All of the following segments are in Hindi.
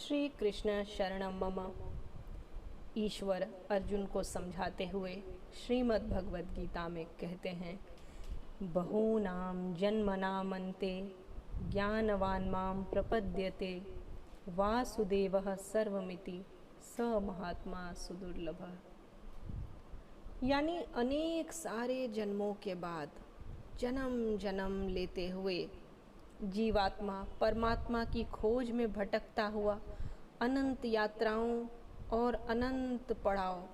श्री कृष्ण शरणम मम। ईश्वर अर्जुन को समझाते हुए श्रीमद् भगवद गीता में कहते हैं, बहूनां जन्मनामन्ते ज्ञानवान् मां प्रपद्यते वासुदेवः सर्वमिति स महात्मा सुदुर्लभः। यानी अनेक सारे जन्मों के बाद जन्म जन्म लेते हुए जीवात्मा परमात्मा की खोज में भटकता हुआ अनंत यात्राओं और अनंत पड़ाव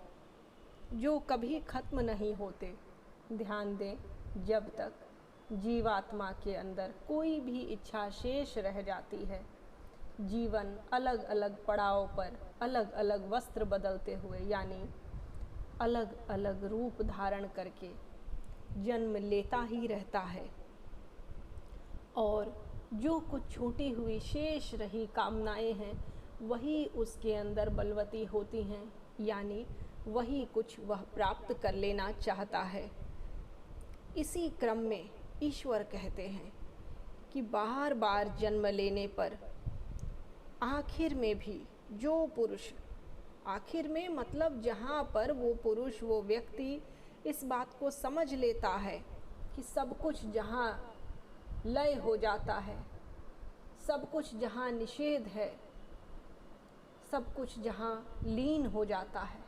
जो कभी खत्म नहीं होते। ध्यान दें, जब तक जीवात्मा के अंदर कोई भी इच्छा शेष रह जाती है, जीवन अलग अलग पड़ाव पर अलग अलग वस्त्र बदलते हुए यानी अलग अलग रूप धारण करके जन्म लेता ही रहता है। और जो कुछ छूटी हुई शेष रही कामनाएं हैं वही उसके अंदर बलवती होती हैं, यानी वही कुछ वह प्राप्त कर लेना चाहता है। इसी क्रम में ईश्वर कहते हैं कि बार बार जन्म लेने पर आखिर में भी जो पुरुष, आखिर में मतलब जहाँ पर वो पुरुष, वो व्यक्ति इस बात को समझ लेता है कि सब कुछ जहाँ लय हो जाता है, सब कुछ जहाँ निषेध है, सब कुछ जहाँ लीन हो जाता है,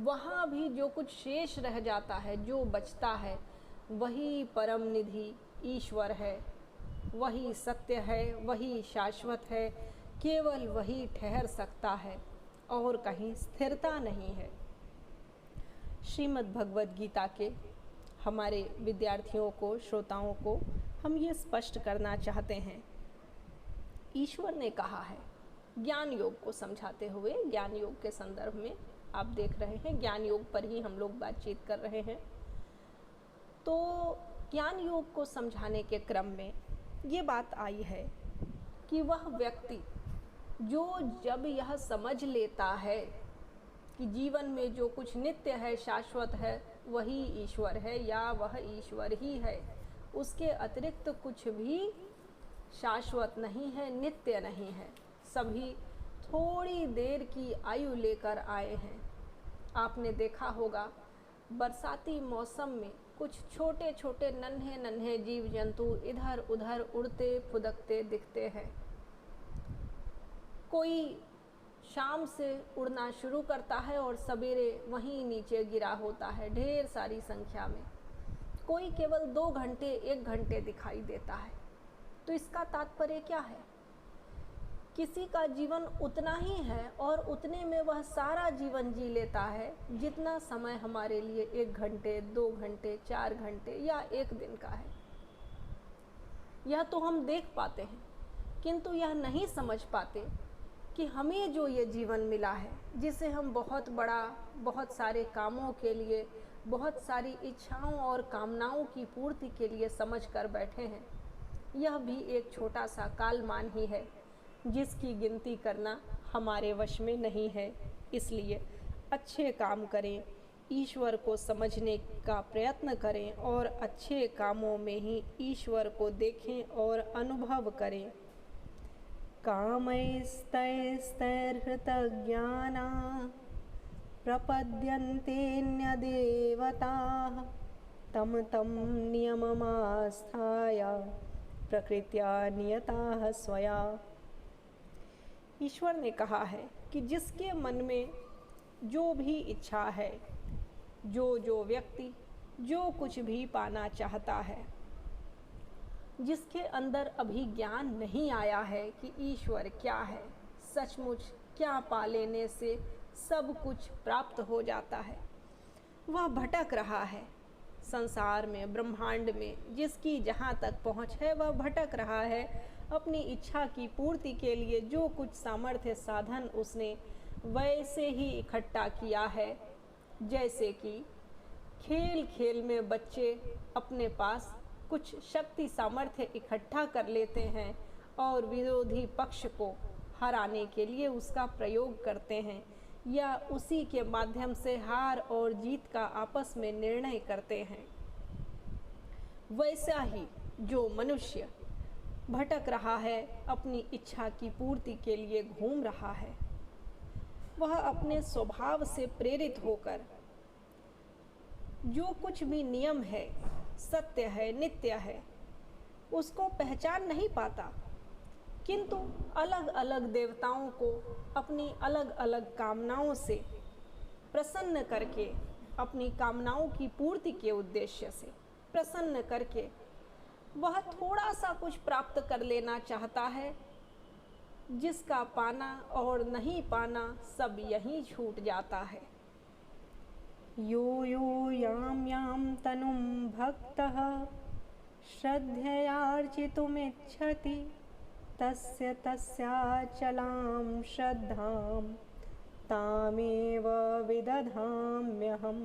वहाँ भी जो कुछ शेष रह जाता है, जो बचता है, वही परम निधि ईश्वर है, वही सत्य है, वही शाश्वत है, केवल वही ठहर सकता है और कहीं स्थिरता नहीं है। श्रीमद् भगवद गीता के हमारे विद्यार्थियों को, श्रोताओं को हम ये स्पष्ट करना चाहते हैं, ईश्वर ने कहा है ज्ञान योग को समझाते हुए, ज्ञान योग के संदर्भ में आप देख रहे हैं, ज्ञान योग पर ही हम लोग बातचीत कर रहे हैं। तो ज्ञान योग को समझाने के क्रम में ये बात आई है कि वह व्यक्ति जो जब यह समझ लेता है कि जीवन में जो कुछ नित्य है, शाश्वत है, वही ईश्वर है या वह ईश्वर ही है, उसके अतिरिक्त कुछ भी शाश्वत नहीं है, नित्य नहीं है, सभी थोड़ी देर की आयु लेकर आए हैं। आपने देखा होगा बरसाती मौसम में कुछ छोटे छोटे नन्हे नन्हे जीव जंतु इधर उधर उड़ते फुदकते दिखते हैं। कोई शाम से उड़ना शुरू करता है और सवेरे वहीं नीचे गिरा होता है ढेर सारी संख्या में। कोई केवल 2 घंटे 1 घंटे दिखाई देता है। तो इसका तात्पर्य क्या है? किसी का जीवन उतना ही है और उतने में वह सारा जीवन जी लेता है जितना समय हमारे लिए 1 घंटे 2 घंटे 4 घंटे या 1 दिन का है। यह तो हम देख पाते हैं, किंतु यह नहीं समझ पाते कि हमें जो ये जीवन मिला है, जिसे हम बहुत बड़ा, बहुत सारे कामों के लिए, बहुत सारी इच्छाओं और कामनाओं की पूर्ति के लिए समझ कर बैठे हैं, यह भी एक छोटा सा कालमान ही है जिसकी गिनती करना हमारे वश में नहीं है। इसलिए अच्छे काम करें, ईश्वर को समझने का प्रयत्न करें और अच्छे कामों में ही ईश्वर को देखें और अनुभव करें। कामैस्तैस्तैर्हृतज्ञाना प्रपद्यन्तेऽन्यदेवताः तं तं नियममास्थाय प्रकृत्या नियताः स्वया। ईश्वर ने कहा है कि जिसके मन में जो भी इच्छा है, जो व्यक्ति जो कुछ भी पाना चाहता है, जिसके अंदर अभी ज्ञान नहीं आया है कि ईश्वर क्या है, सचमुच क्या पा लेने से सब कुछ प्राप्त हो जाता है, वह भटक रहा है संसार में, ब्रह्मांड में। जिसकी जहाँ तक पहुँच है वह भटक रहा है अपनी इच्छा की पूर्ति के लिए। जो कुछ सामर्थ्य साधन उसने वैसे ही इकट्ठा किया है, जैसे कि खेल खेल में बच्चे अपने पास कुछ शक्ति सामर्थ्य इकट्ठा कर लेते हैं और विरोधी पक्ष को हराने के लिए उसका प्रयोग करते हैं या उसी के माध्यम से हार और जीत का आपस में निर्णय करते हैं। वैसा ही जो मनुष्य भटक रहा है, अपनी इच्छा की पूर्ति के लिए घूम रहा है। वह अपने स्वभाव से प्रेरित होकर जो कुछ भी नियम है, सत्य है, नित्य है, उसको पहचान नहीं पाता, किंतु अलग अलग देवताओं को अपनी अलग अलग कामनाओं से प्रसन्न करके, अपनी कामनाओं की पूर्ति के उद्देश्य से प्रसन्न करके वह थोड़ा सा कुछ प्राप्त कर लेना चाहता है, जिसका पाना और नहीं पाना सब यहीं छूट जाता है। यो यो याम याम तनुम भक्तः श्रद्धयार्चितुमिच्छति तस्य तस्याचलां श्रद्धां तामेव विदधाम्यहम्।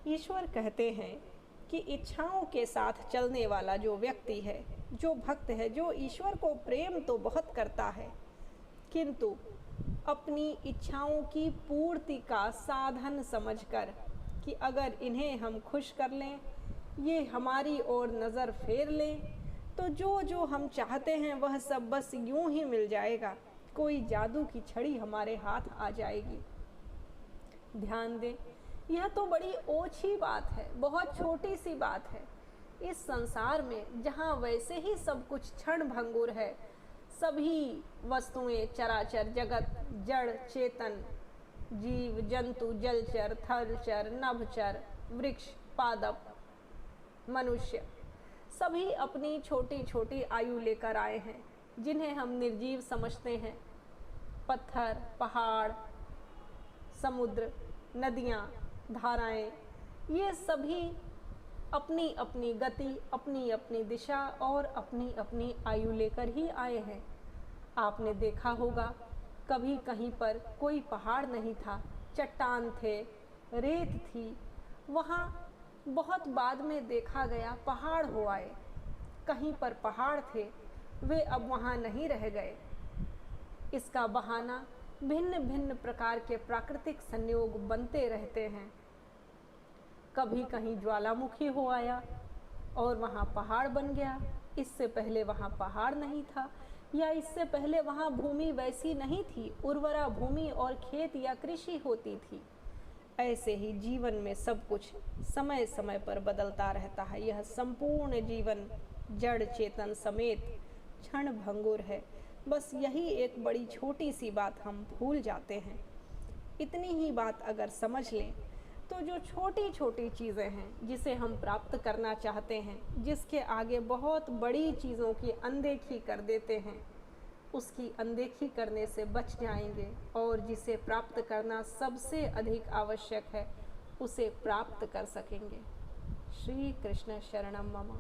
ईश्वर कहते हैं कि इच्छाओं के साथ चलने वाला जो व्यक्ति है, जो भक्त है, जो ईश्वर को प्रेम तो बहुत करता है, किंतु अपनी इच्छाओं की पूर्ति का साधन समझकर कि अगर इन्हें हम खुश कर लें, ये हमारी ओर नज़र फेर लें, तो जो जो हम चाहते हैं वह सब बस यूं ही मिल जाएगा, कोई जादू की छड़ी हमारे हाथ आ जाएगी। ध्यान दें, यह तो बड़ी ओछी बात है, बहुत छोटी सी बात है। इस संसार में जहाँ वैसे ही सब कुछ क्षण भंगुर है, सभी वस्तुएं, चराचर जगत, जड़ चेतन, जीव जंतु, जलचर, थलचर, नभचर, वृक्ष, पादप, मनुष्य, सभी अपनी छोटी छोटी आयु लेकर आए हैं, जिन्हें हम निर्जीव समझते हैं। पत्थर, पहाड़, समुद्र, नदियाँ, धाराएं, ये सभी अपनी अपनी गति, अपनी अपनी दिशा और अपनी अपनी आयु लेकर ही आए हैं। आपने देखा होगा, कभी कहीं पर कोई पहाड़ नहीं था, चट्टान थे, रेत थी, वहाँ बहुत बाद में देखा गया पहाड़ हो आए। कहीं पर पहाड़ थे, वे अब वहाँ नहीं रह गए। इसका बहाना भिन्न भिन्न प्रकार के प्राकृतिक संयोग बनते रहते हैं। कभी कहीं ज्वालामुखी हो आया और वहाँ पहाड़ बन गया, इससे पहले वहाँ पहाड़ नहीं था, या इससे पहले वहाँ भूमि वैसी नहीं थी, उर्वरा भूमि और खेत या कृषि होती थी। ऐसे ही जीवन में सब कुछ समय समय पर बदलता रहता है। यह संपूर्ण जीवन जड़ चेतन समेत क्षण भंगुर है। बस यही एक बड़ी छोटी सी बात हम भूल जाते हैं। इतनी ही बात अगर समझ लें तो जो छोटी छोटी चीज़ें हैं जिसे हम प्राप्त करना चाहते हैं, जिसके आगे बहुत बड़ी चीज़ों की अनदेखी कर देते हैं, उसकी अनदेखी करने से बच जाएंगे, और जिसे प्राप्त करना सबसे अधिक आवश्यक है उसे प्राप्त कर सकेंगे। श्री कृष्ण शरणम मम।